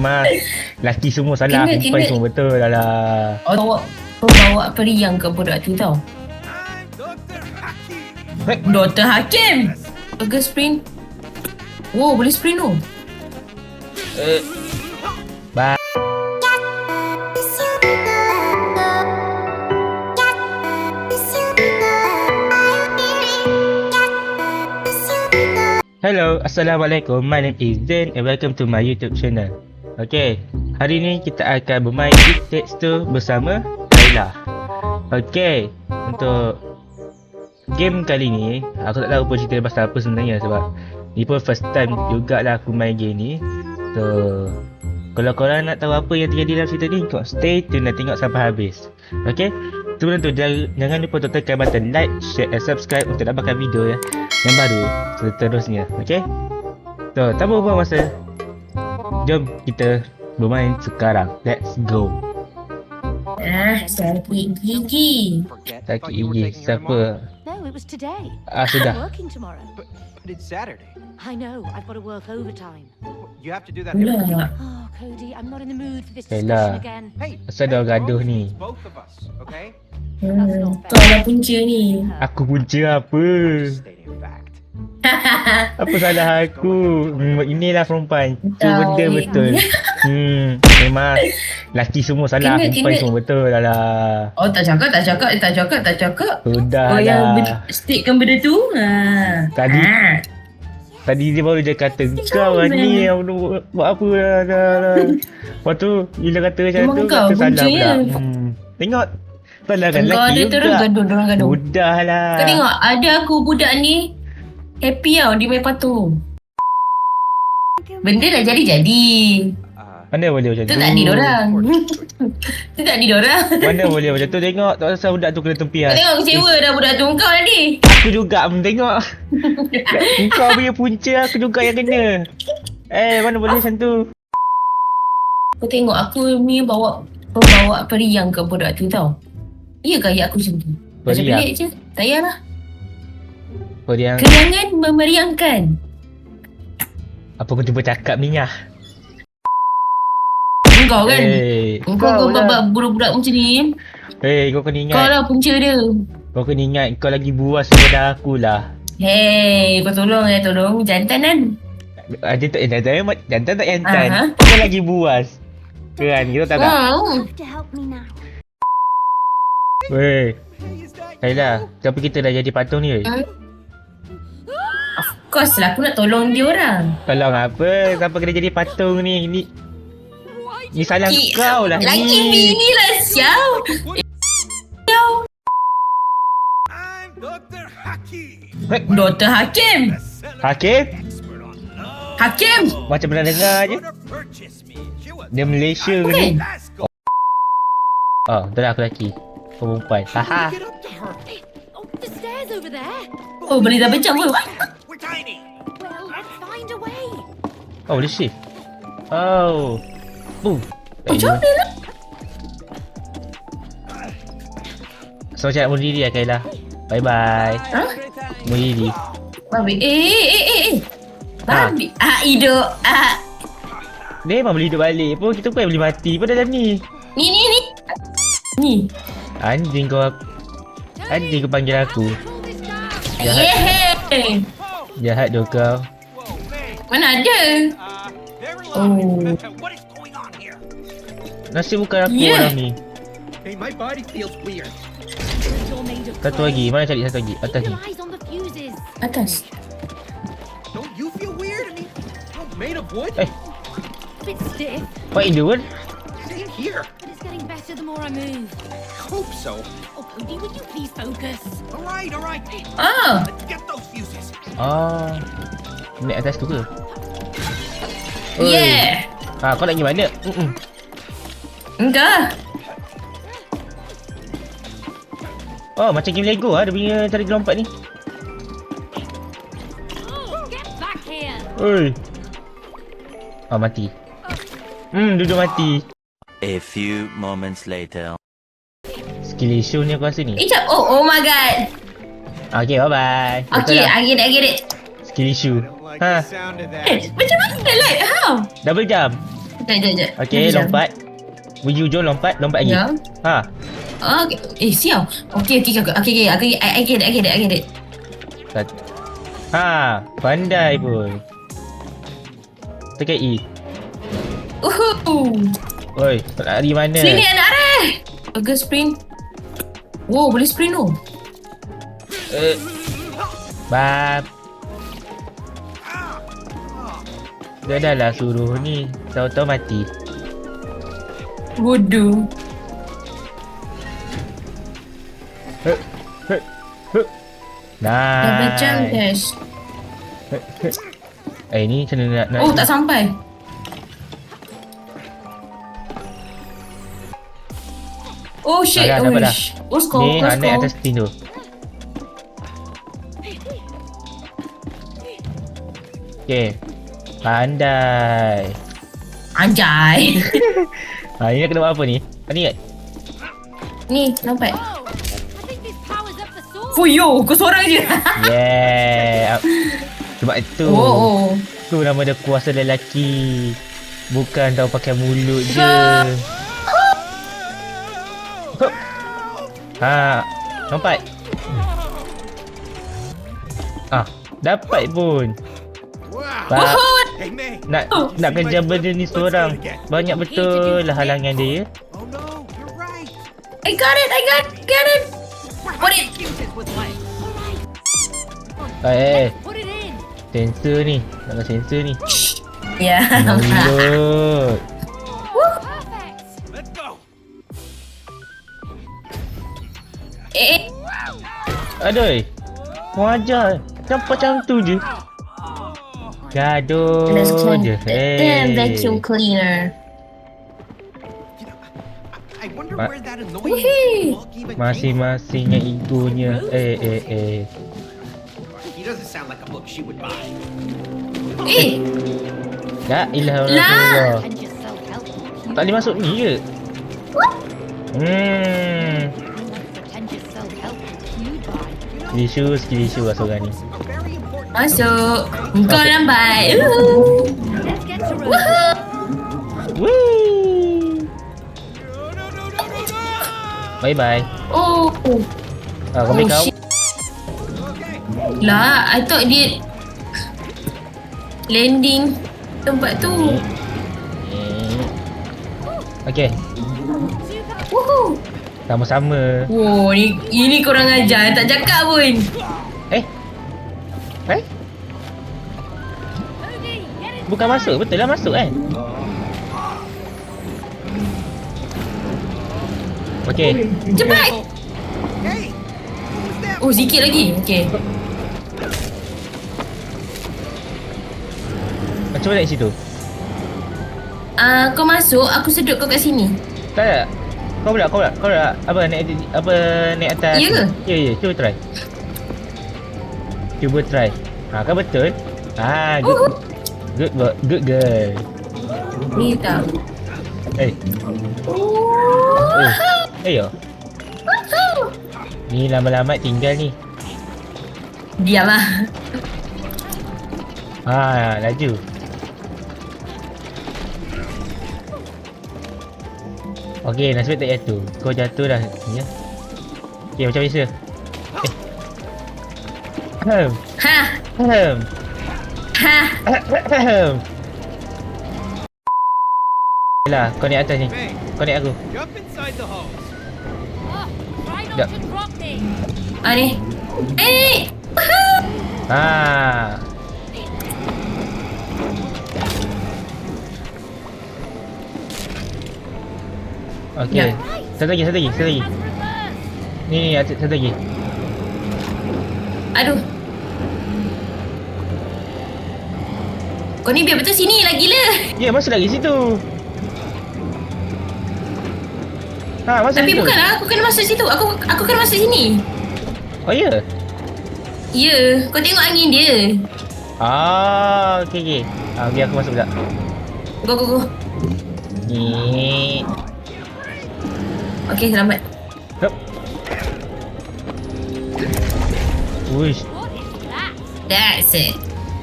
Memang laki semua salah, perempuan semua betul. Alah. Oh, bawa periang ke budak tu tau. Dr. Hakim. Burger sprint. Oh, boleh sprint tu. Bye. Hello, Assalamualaikum. My name is Zain and welcome to my YouTube channel. Okay, hari ni kita akan bermain It Takes Two bersama Kayla. Okay, untuk game kali ni aku tak tahu pun cerita pasal apa sebenarnya, sebab ni pun first time jugalah aku main game ni. So, kalau korang nak tahu apa yang terjadi dalam cerita ni, kau stay tune dan tengok sampai habis. Okay, sebelum tu jangan lupa untuk tekan button like, share and subscribe untuk dapatkan video yang baru seterusnya. Okay, so tanpa buang masa, jom kita bermain sekarang. Let's go. Sakit gigi. Sakit gigi siapa? No, it was today. Sudah. I'm working tomorrow. But it's Saturday. I know, I've got to work overtime. You have to do that every Pula. week. Oh, Cody, I'm not in the mood for this Kayla. discussion again. Hey, Asal dah gaduh ni. it's both of us, okay? Kau lah punca ni. Aku punca apa? Stating fact. Apa salah aku? Inilah perempuan. Tu Tahu, benda ya. betul. Memang laki semua salah, perempuan semua betul. Alah. Oh, tak cakap. Sudah Oh, yang lah. stickkan benda tu. Tadi dia baru je kata kau lah ni yang buat apa dah. Lepas tu bila kata macam Memang tu, kau kata salah puncanya. pula. Tengok. Salah kan Kau laki ada terus juga. gaduh. Sudah lah. Kau tengok, ada aku budak ni happy tau, dia main patung. Benda dah jadi. Mana boleh macam Tu tu? tak ada dorang. Tu tak ada dorang. Mana boleh macam tu? Tengok tak pasal budak tu kena Kau tempias. tengok kecewa dah budak tu. Kau tadi. Aku juga tengok. Kau punya punca, aku juga yang kena. Mana boleh macam tu? Kau tengok aku ni bawa periang ke budak tu tau. Iya ke ayat aku macam tu? Macam Periang? pelik je. Tak payahlah. Kau yang Kenangan memeriangkan. apa kau cuba cakap ni lah. Kau kan? Kau lah. babak budak-budak macam ni. Kau kena ingat. Kau lah punca dia. Kau kena ingat kau lagi buas daripada aku lah. Hey, kau tolong. Jantanan. Jantan tak jantan. Aha. Kau lagi buas. Kan, kita tak tak. You have to help me now. Weh. Kayla, kenapa kita dah jadi patung ni? Of course lah, aku nak tolong dia orang. Tolong apa? Siapa kena jadi patung ni? Ni salah kau lah Lagi ni. bini lah siau. I'm Dr. Haki. Dr. Hakim. Hakim? Hakim. Macam pernah dengar je. Wanna purchase me? You a Dia Malaysia ke Bukan. ni? Let's go. Betul lah aku lelaki. Kau perempuan. Haha. Get up to her. Oh, the stairs over there. Oh, boleh dah macam pun. We're tiny. Well, let's find a way. Oh, boleh shift. Oh. Macam mana lah? So, macam nak bunuh diri lah Kayla. Bye-bye. Ha? Bunuh diri. Babi. Babi. Hidup. Dia memang boleh hidup balik pun. Kita pun boleh mati pun dalam ni. Ni. Anjing kau panggil aku. Pull this down. Yeay. Jahat tu kau. Whoa, hey. Mana ada? Very Oh. long. What is going on here? Nasib bukan aku Yeah. orang ni. Hey, my body feels weird. You're made of Satu lagi. Mana cari satu lagi? Atas Keep ni. your eyes on the fuses. Atas. Don't you feel weird? I mean, I'm made of wood. Eh. A bit stiff, What you doing? Same here. but it's getting better the more I move. Hope so. Oh, Cody, would you please focus? All right. Ah. Let's get those fuses. Naik atas tu ke? Oi. Yeah. Kau nak pergi mana? Enggak. Macam game Lego dia punya cara dia lompat ni. Oh, get back here. Oi. Mati. Duduk mati. A few moments later. Skill issue ni aku rasa ni. Jap. Oh my god. Okay, bye-bye. Betul Okay, lah. I get it. Skill issue. Like the sound of that. Macam mana like? How? Double jump. Sekejap. Okay, lompat. Jom lompat lagi. Ya. Ha. Siap. Okay. I get it. Ha, pandai pun. Tekan E. Oi, nak lari mana? Sini anak arah. Burger sprint. Wow, boleh sprint tu. Bab. Dia dah lah suruh ni. Tahu-tahu mati. Bodoh. Dah macam Nice. dash. Ni macam mana nak Oh, tak sampai. Oh shit. Dah, dapat dah. Oh, score. Ni naik atas tin tu. Okay. Pandai. Anjay. Ni nak kena buat apa ni? Ni kat? Ni, nampak? Oh, I think this powers up the sword. Fuyo, kau seorang je. Yeah. Sebab itu. Oh. Tu nama dia kuasa lelaki. Bukan tahu pakai mulut je. Ha, lompat. Dapat pun. Wow. Pak, Hey, May. nak kejar benda ni seorang. Banyak betul lah halangan dia. Oh no, you're right. I got it. Put it. Put it in. Sensor ni. Nak sensor ni. Ya. Mulut. Perfect. Let's go. Aduh. Wajar. Nampak macam tu je. Gaduh Let's clean je. the vacuum cleaner. I wonder Ma- where that annoying Woohoo. dog even came Masing-masingnya egonya. from. He doesn't sound like a book she would buy. La ilaha Lah. illallah. And just self-help. Tak boleh masuk ni ke? Pretend you're self-help. Cute by. Skill issue lah seorang ni. A very important Masuk. Kau lambat. Let's get to work. Wee. Bye bye. Oh. Kau ambil kau. Shit. Lah, I thought dia landing tempat tu. Okay. Woohoo. Sama-sama. Wow, ini korang ajar. Tak cakap pun. Odie, get it. Bukan masuk. Betul lah masuk kan? Okay. Cepat. Hey, who's that? Oh, sikit lagi. Okay. Macam mana kat situ? Kau masuk, aku sedut kau kat sini. Tak. Kau pula. Apa naik atas? Ya ke? Ya. Cuba try. Kan betul. Good girl. Ni tak. Yo. Ni lama-lama tinggal ni. Diamlah. Laju. Okey, nasib tak jatuh. Kau jatuh dah. Ya. Okey, macam biasa. Lah, kau naik atas ni. May, Kau naik aku. jump inside the hose. Oh, try not Yeah. to drop me. Ni. Okey. Ya. Satu lagi. Has reversed. Ni satu lagi. Aduh. Kau ni biar betul sini lah, gila. Ya, masuk lagi situ. Masuk Tapi situ. bukanlah, aku kena masuk situ. Aku kena masuk sini. Oh ya. Ya, kau tengok angin dia. Okey. Biar aku masuk pula. Go. Ni. Okay, selamat. Hup. Uish, What is that? That's it.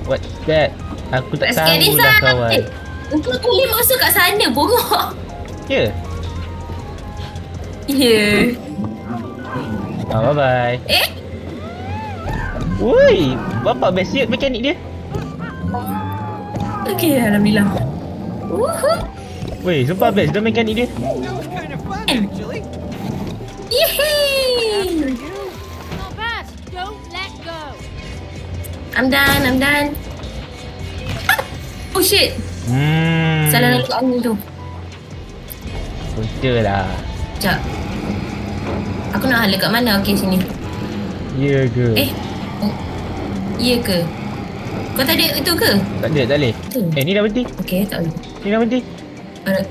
what's that? Aku tak Let's get tahu lah inside. kawan. Untuk aku boleh masuk kat sana bongok. Ya. Ya. Bye-bye. Eh? Woi, bapak best siut mekanik dia. Okey, Alhamdulillah. Woi, sumpah best dah mekanik dia. That was kind of fun, actually. Yehey! Not bad. Don't let go. I'm done. Ah! Oh shit. Salah lalu kat angin tu. Betul lah. Sekejap. Aku nak hala kat mana? Okey, sini. Ya ke? Oh. Ya ke? Kau tak ada itu ke? Tak boleh. Tu. Ni dah berhenti. Okey, tak boleh. Ni dah berhenti. Alright.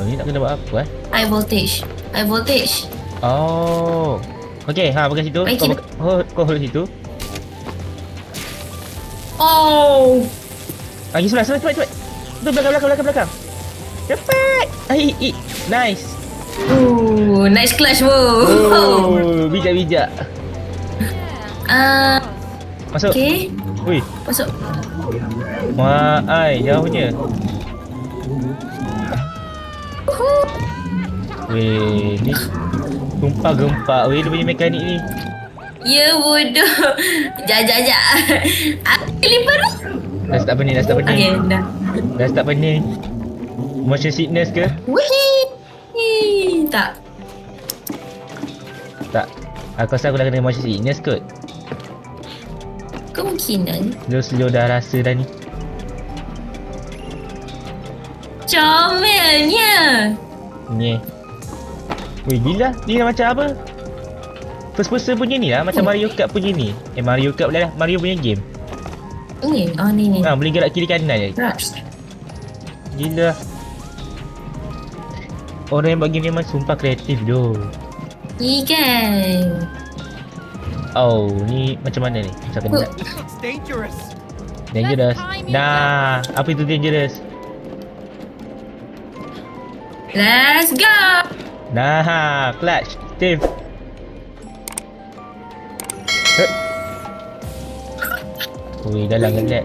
Ni nak kena buat apa High voltage. Oh. Okey, pakai situ. Baik, Kau hold situ. Oh. Lagi sebelah, cepat. Tu belakang. Cepat. Nice. Nice clutch, bro. Oh, bijak. Masuk. Okay. Ui, Masuk. wah, jauhnya. Weh, ni sumpah gempak weh dia punya mekanik ni. Ya, bodoh. Jajak. Aku lipat tu. Dah start pening. Okay, dah. Dah start pening. Motion sickness ke? Wihii. Tak. Tak. Aku rasa aku dah kena motion sickness kot. Kemungkinan. Slow dah rasa dah ni. Comelnya. Ni. Weh, gila. Ni dah macam apa? First person punya ni lah. Macam Mario Kart punya ni. Mario Kart pula lah. Mario punya game. Ni. Oh, ni. Boleh gerak kiri kanan je. Rush. Gila. Orang yang buat game ni memang sumpah kreatif doh. Ikan. Oh, ni macam mana ni? Macam kena. This looks dangerous. Dangerous. Nah, apa itu dangerous? Let's go. Nah, clutch. Steve. Ui, dalam gelap.